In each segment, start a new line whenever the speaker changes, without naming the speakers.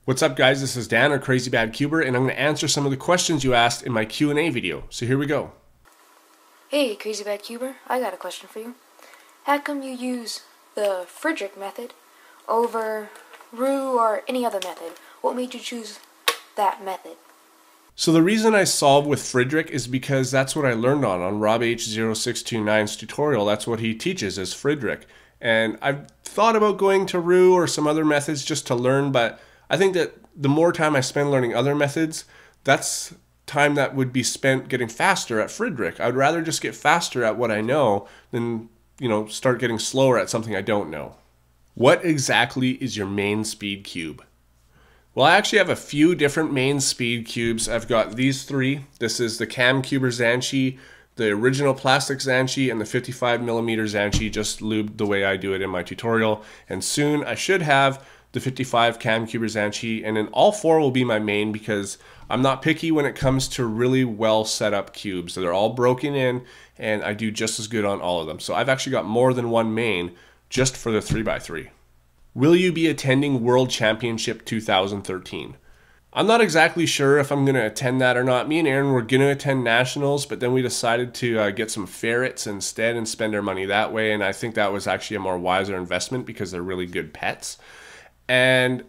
What's up guys, this is Dan or Crazy Bad Cuber, and I'm going to answer some of the questions you asked in my Q&A video. So here we go.
Hey Crazy Bad Cuber, I got a question for you. How come you use the Friedrich method over Roux or any other method? What made you choose that method?
So the reason I solve with Friedrich is because that's what I learned on Rob H0629's tutorial. That's what he teaches is Friedrich. And I've thought about going to Roux or some other methods just to learn, but I think that the more time I spend learning other methods, that's time that would be spent getting faster at Friedrich. I would rather just get faster at what I know than, start getting slower at something I don't know. What exactly is your main speed cube? Well, I actually have a few different main speed cubes. I've got these three. This is the Cam Cuber Zanchi, the original plastic Zanchi, and the 55mm Zanchi, just lubed the way I do it in my tutorial. And soon I should have the 55 Cam Cuber Zanchi, and then all four will be my main because I'm not picky when it comes to really well set up cubes. They're all broken in and I do just as good on all of them. So I've actually got more than one main just for the 3x3. Will you be attending World Championship 2013? I'm not exactly sure if I'm going to attend that or not. Me and Aaron were going to attend Nationals, but then we decided to get some ferrets instead and spend our money that way. And I think that was actually a more wiser investment because they're really good pets. And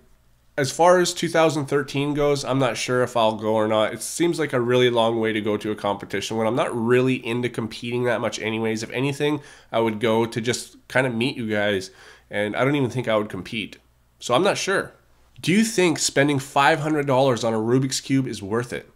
as far as 2013 goes, I'm not sure if I'll go or not. It seems like a really long way to go to a competition when I'm not really into competing that much anyways. If anything, I would go to just kind of meet you guys, and I don't even think I would compete. So I'm not sure. Do you think spending $500 on a Rubik's Cube is worth it?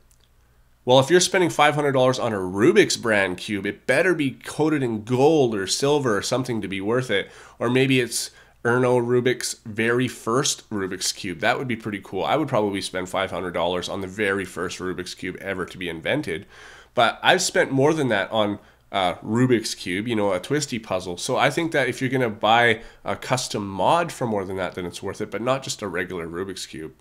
Well, if you're spending $500 on a Rubik's brand cube, it better be coated in gold or silver or something to be worth it. Or maybe it's Erno Rubik's very first Rubik's Cube. That would be pretty cool. I would probably spend $500 on the very first Rubik's Cube ever to be invented. But I've spent more than that on Rubik's Cube, a twisty puzzle. So I think that if you're going to buy a custom mod for more than that, then it's worth it, but not just a regular Rubik's Cube.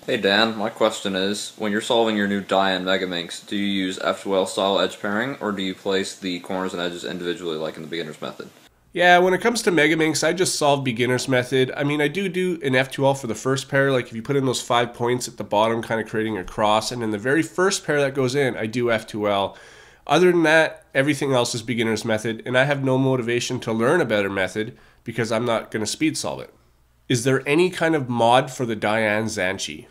Hey Dan, my question is, when you're solving your new die-in Megaminx, do you use F2L style edge pairing, or do you place the corners and edges individually like in the beginner's method?
Yeah, when it comes to Megaminx, I just solve beginner's method. I mean, I do an F2L for the first pair, like if you put in those 5 points at the bottom, kind of creating a cross, and then the very first pair that goes in, I do F2L. Other than that, everything else is beginner's method, and I have no motivation to learn a better method because I'm not going to speed solve it. Is there any kind of mod for the Diane Zanchi?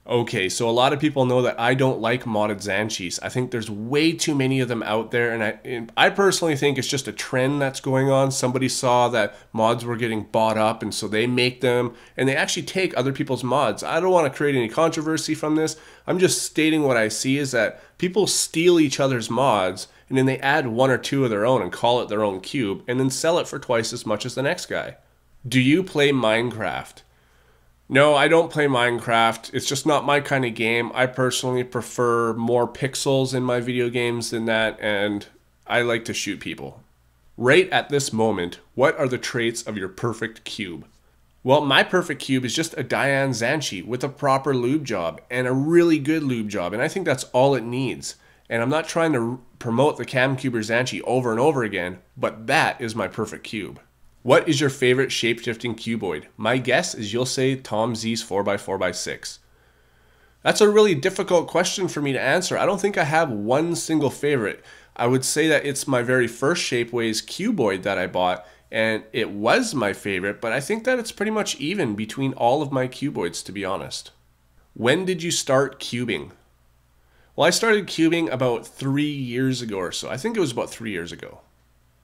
Okay, so a lot of people know that I don't like modded Zanchis. I think there's way too many of them out there, and I personally think it's just a trend that's going on. Somebody saw that mods were getting bought up, and so they make them, and they actually take other people's mods. I don't want to create any controversy from this. I'm just stating what I see is that people steal each other's mods, and then they add one or two of their own and call it their own cube, and then sell it for twice as much as the next guy. Do you play Minecraft? No, I don't play Minecraft. It's just not my kind of game. I personally prefer more pixels in my video games than that, and I like to shoot people. Right at this moment, what are the traits of your perfect cube? Well, my perfect cube is just a Diane Zanchi with a proper lube job and a really good lube job, and I think that's all it needs. And I'm not trying to promote the Cam Cuber Zanchi over and over again, but that is my perfect cube. What is your favorite shape-shifting cuboid? My guess is you'll say Tom Z's 4x4x6. That's a really difficult question for me to answer. I don't think I have one single favorite. I would say that it's my very first Shapeways cuboid that I bought, and it was my favorite, but I think that it's pretty much even between all of my cuboids, to be honest. When did you start cubing? Well, I started cubing about 3 years ago or so. I think it was about 3 years ago.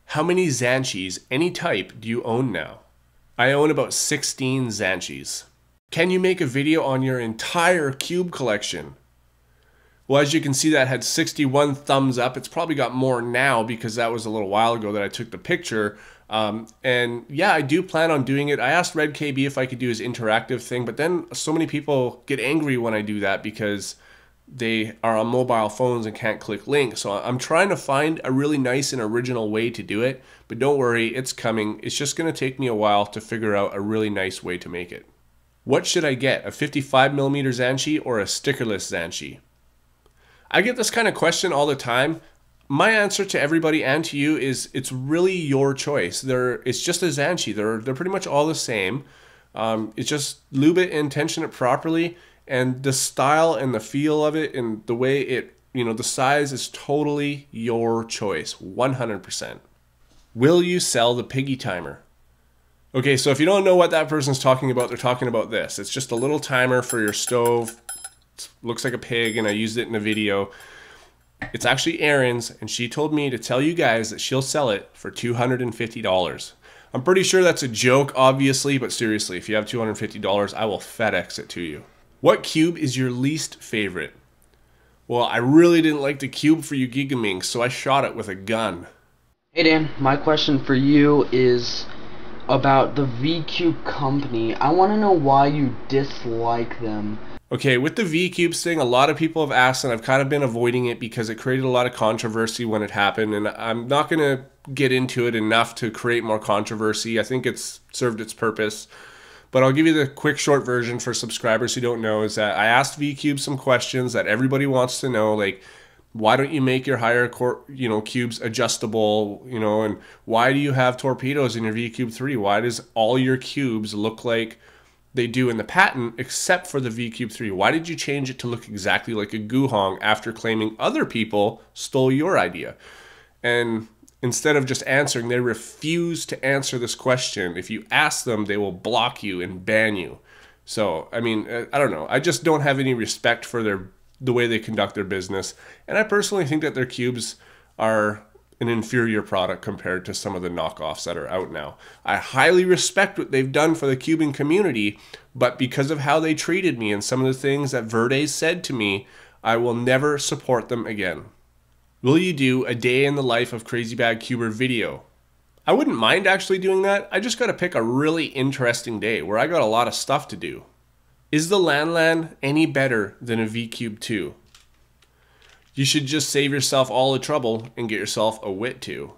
How many Zanchis, any type, do you own now? I own about 16 Zanchis. Can you make a video on your entire cube collection? Well, as you can see, that had 61 thumbs up. It's probably got more now because that was a little while ago that I took the picture. And yeah, I do plan on doing it. I asked Red KB if I could do his interactive thing, but then so many people get angry when I do that because they are on mobile phones and can't click links. So I'm trying to find a really nice and original way to do it, but don't worry, it's coming. It's just going to take me a while to figure out a really nice way to make it. What should I get, a 55mm Zanchi or a stickerless Zanchi? I get this kind of question all the time. My answer to everybody and to you is it's really your choice. It's just a Zanchi. They're pretty much all the same. It's just lube it and tension it properly, and the style and the feel of it and the way it, the size is totally your choice, 100%. Will you sell the piggy timer? Okay, so if you don't know what that person's talking about, they're talking about this. It's just a little timer for your stove. It looks like a pig, and I used it in a video. It's actually Erin's, and she told me to tell you guys that she'll sell it for $250. I'm pretty sure that's a joke, obviously, but seriously, if you have $250, I will FedEx it to you. What cube is your least favorite? Well, I really didn't like the cube for you Gigaminks, so I shot it with a gun.
Hey Dan, my question for you is about the VCube company. I want to know why you dislike them.
Okay, with the VCubes thing, a lot of people have asked, and I've kind of been avoiding it because it created a lot of controversy when it happened, and I'm not going to get into it enough to create more controversy. I think it's served its purpose. But I'll give you the quick short version for subscribers who don't know, is that I asked VCube some questions that everybody wants to know, like, why don't you make your higher cubes adjustable, and why do you have torpedoes in your VCube 3? Why does all your cubes look like they do in the patent except for the VCube 3? Why did you change it to look exactly like a Guhong after claiming other people stole your idea? And instead of just answering, they refuse to answer this question. If you ask them, they will block you and ban you. So, I mean, I don't know. I just don't have any respect for the way they conduct their business. And I personally think that their cubes are an inferior product compared to some of the knockoffs that are out now. I highly respect what they've done for the cubing community, but because of how they treated me and some of the things that Verdes said to me, I will never support them again. Will you do a day in the life of Crazy Bad Cuber video? I wouldn't mind actually doing that. I just got to pick a really interesting day where I got a lot of stuff to do. Is the Lan any better than a VCube 2? You should just save yourself all the trouble and get yourself a Wit 2.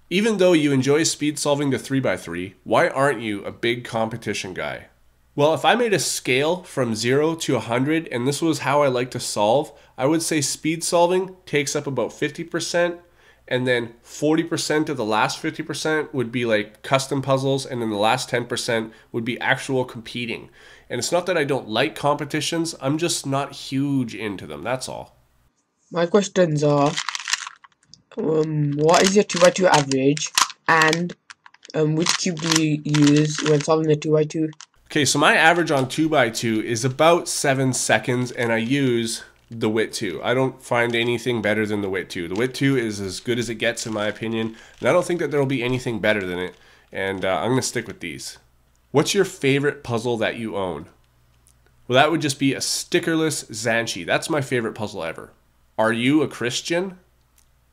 Even though you enjoy speed solving the 3x3, why aren't you a big competition guy? Well, if I made a scale from 0 to 100 and this was how I like to solve, I would say speed solving takes up about 50%, and then 40% of the last 50% would be like custom puzzles, and then the last 10% would be actual competing. And it's not that I don't like competitions, I'm just not huge into them, that's all.
My questions are, what is your 2x2 average, and which cube do you use when solving the 2x2?
Okay, so my average on 2x2 is about 7 seconds, and I use the Wit 2. I don't find anything better than the Wit 2. The Wit 2 is as good as it gets in my opinion, and I don't think that there will be anything better than it, and I'm going to stick with these. What's your favorite puzzle that you own? Well, that would just be a stickerless Zanchi. That's my favorite puzzle ever. Are you a Christian?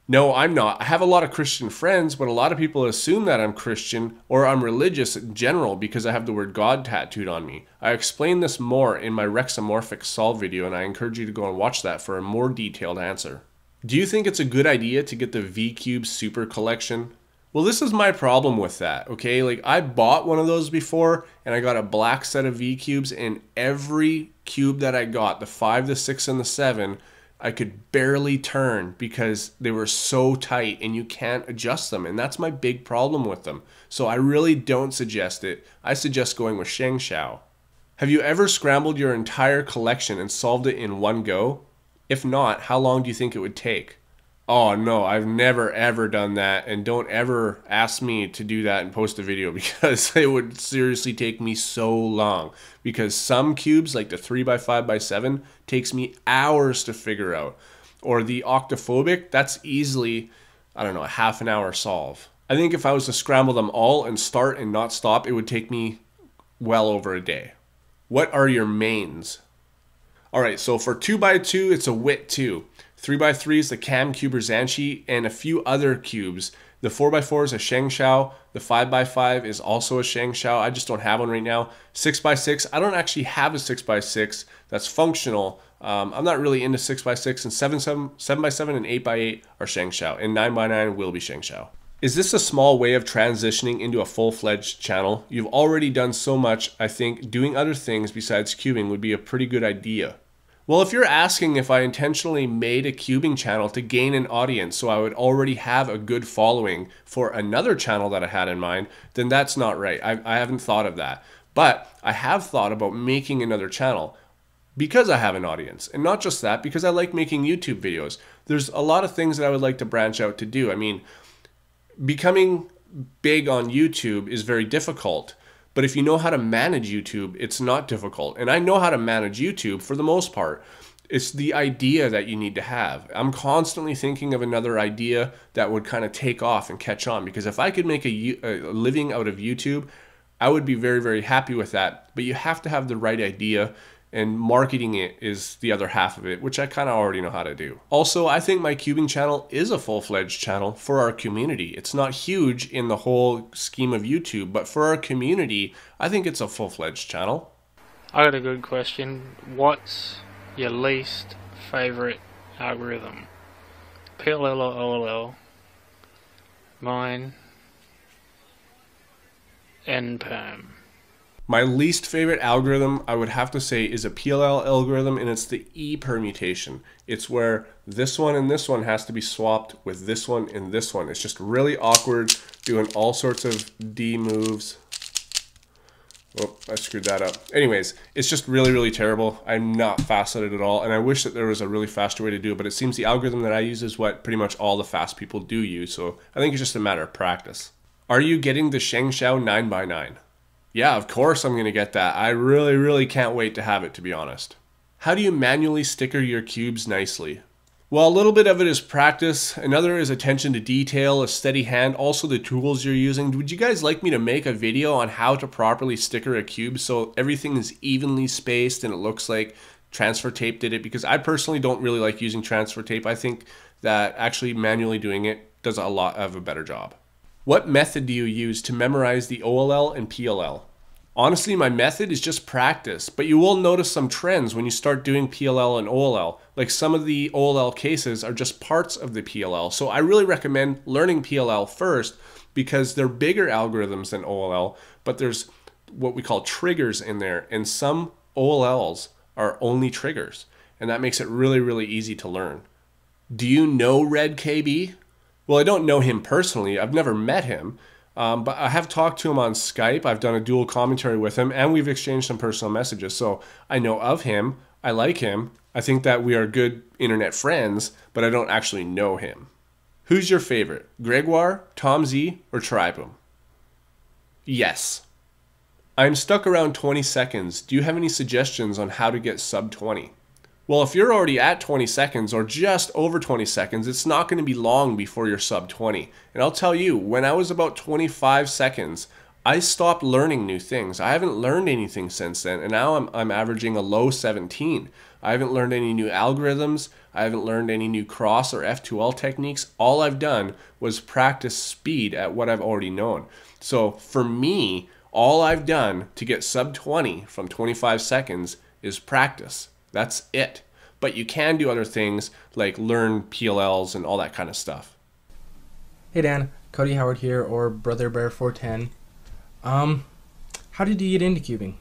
No, I'm not. I have a lot of Christian friends, but a lot of people assume that I'm Christian or I'm religious in general because I have the word God tattooed on me. I explain this more in my Rexamorphic Solve video, and I encourage you to go and watch that for a more detailed answer. Do you think it's a good idea to get the VCube Super Collection? Well, this is my problem with that, okay? Like, I bought one of those before, and I got a black set of VCubes, and every cube that I got, the 5, the 6, and the 7, I could barely turn because they were so tight and you can't adjust them, and that's my big problem with them. So I really don't suggest it. I suggest going with Shanghai. Have you ever scrambled your entire collection and solved it in one go? If not, how long do you think it would take? Oh no, I've never ever done that, and don't ever ask me to do that and post a video because it would seriously take me so long. Because some cubes, like the 3x5x7, takes me hours to figure out. Or the octophobic, that's easily, I don't know, a half an hour solve. I think if I was to scramble them all and start and not stop, it would take me well over a day. What are your mains? Alright, so for 2x2, it's a Wit 2. 3x3 is the Cam Cuber Zanchi, and a few other cubes. The 4x4 is a Shanghai. The 5x5 is also a Shanghai. I just don't have one right now. 6x6, I don't actually have a 6x6 that's functional. I'm not really into 6x6, and 7x7 and 8x8 are Shanghai, and 9x9 will be Shanghai. Is this a small way of transitioning into a full-fledged channel? You've already done so much. I think doing other things besides cubing would be a pretty good idea. Well, if you're asking if I intentionally made a cubing channel to gain an audience so I would already have a good following for another channel that I had in mind, then that's not right. I haven't thought of that. But I have thought about making another channel because I have an audience. And not just that, because I like making YouTube videos. There's a lot of things that I would like to branch out to do. I mean, becoming big on YouTube is very difficult. But if you know how to manage YouTube, it's not difficult. And I know how to manage YouTube for the most part. It's the idea that you need to have. I'm constantly thinking of another idea that would kind of take off and catch on. Because if I could make a living out of YouTube, I would be very, very happy with that. But you have to have the right idea, and marketing it is the other half of it, which I kind of already know how to do. Also, I think my cubing channel is a full-fledged channel for our community. It's not huge in the whole scheme of YouTube, but for our community, I think it's a full-fledged channel.
I got a good question. What's your least favorite algorithm? PLL or OLL? Mine, NPerm.
My least favorite algorithm, I would have to say, is a PLL algorithm, and it's the E permutation. It's where this one and this one has to be swapped with this one and this one. It's just really awkward, doing all sorts of D moves. Oh, I screwed that up. Anyways, it's just really, really terrible. I'm not fast at it at all, and I wish that there was a really faster way to do it, but it seems the algorithm that I use is what pretty much all the fast people do use, so I think it's just a matter of practice. Are you getting the Shanghai 9x9? Yeah, of course I'm going to get that. I really, really can't wait to have it, to be honest. How do you manually sticker your cubes nicely? Well, a little bit of it is practice. Another is attention to detail, a steady hand, also the tools you're using. Would you guys like me to make a video on how to properly sticker a cube so everything is evenly spaced and it looks like transfer tape did it? Because I personally don't really like using transfer tape. I think that actually manually doing it does a lot of a better job. What method do you use to memorize the OLL and PLL? Honestly, my method is just practice, but you will notice some trends when you start doing PLL and OLL. Like some of the OLL cases are just parts of the PLL. So I really recommend learning PLL first because they're bigger algorithms than OLL, but there's what we call triggers in there, and some OLLs are only triggers, and that makes it really, really easy to learn. Do you know Red KB? Well, I don't know him personally. I've never met him, but I have talked to him on Skype. I've done a dual commentary with him, and we've exchanged some personal messages. So I know of him. I like him. I think that we are good internet friends, but I don't actually know him. Who's your favorite, Gregoire, Tom Z, or Tribum? Yes. I'm stuck around 20 seconds. Do you have any suggestions on how to get sub 20? Well, if you're already at 20 seconds or just over 20 seconds, it's not going to be long before you're sub 20. And I'll tell you, when I was about 25 seconds, I stopped learning new things. I haven't learned anything since then, and now I'm averaging a low 17. I haven't learned any new algorithms. I haven't learned any new cross or F2L techniques. All I've done was practice speed at what I've already known. So for me, all I've done to get sub 20 from 25 seconds is practice. That's it. But you can do other things like learn PLLs and all that kind of stuff.
Hey Dan, Cody Howard here, or Brother Bear 410. How did you get into cubing?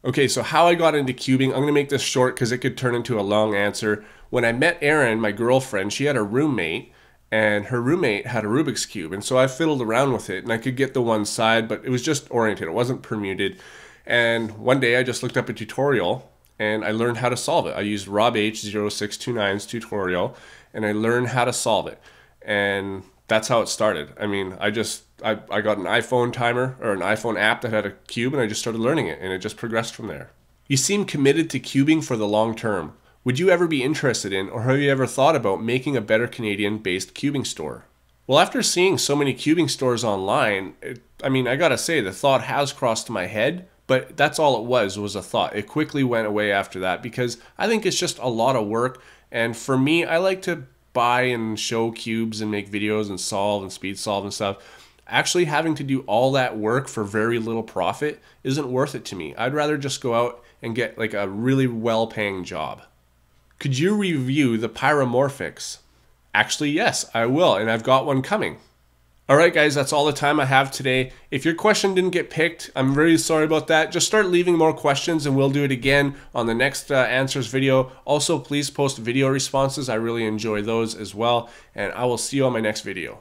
Okay, so how I got into cubing, I'm going to make this short because it could turn into a long answer. When I met Erin, my girlfriend, she had a roommate, and her roommate had a Rubik's Cube, and so I fiddled around with it, and I could get the one side, but it was just oriented, it wasn't permuted. And one day I just looked up a tutorial, and I learned how to solve it. I used Rob H0629's tutorial, and I learned how to solve it. And that's how it started. I mean, I got an iPhone timer, or an iPhone app that had a cube, and I just started learning it, and it just progressed from there. You seem committed to cubing for the long term. Would you ever be interested in, or have you ever thought about making a better Canadian-based cubing store? Well, after seeing so many cubing stores online, I gotta say, the thought has crossed my head, but that's all it was a thought. It quickly went away after that because I think it's just a lot of work. And for me, I like to buy and show cubes and make videos and solve and speed solve and stuff. Actually having to do all that work for very little profit isn't worth it to me. I'd rather just go out and get like a really well-paying job. Could you review the Pyromorphics? Actually, yes, I will, and I've got one coming. Alright guys, that's all the time I have today. If your question didn't get picked, I'm very sorry about that. Just start leaving more questions and we'll do it again on the next answers video. Also, please post video responses. I really enjoy those as well. And I will see you on my next video.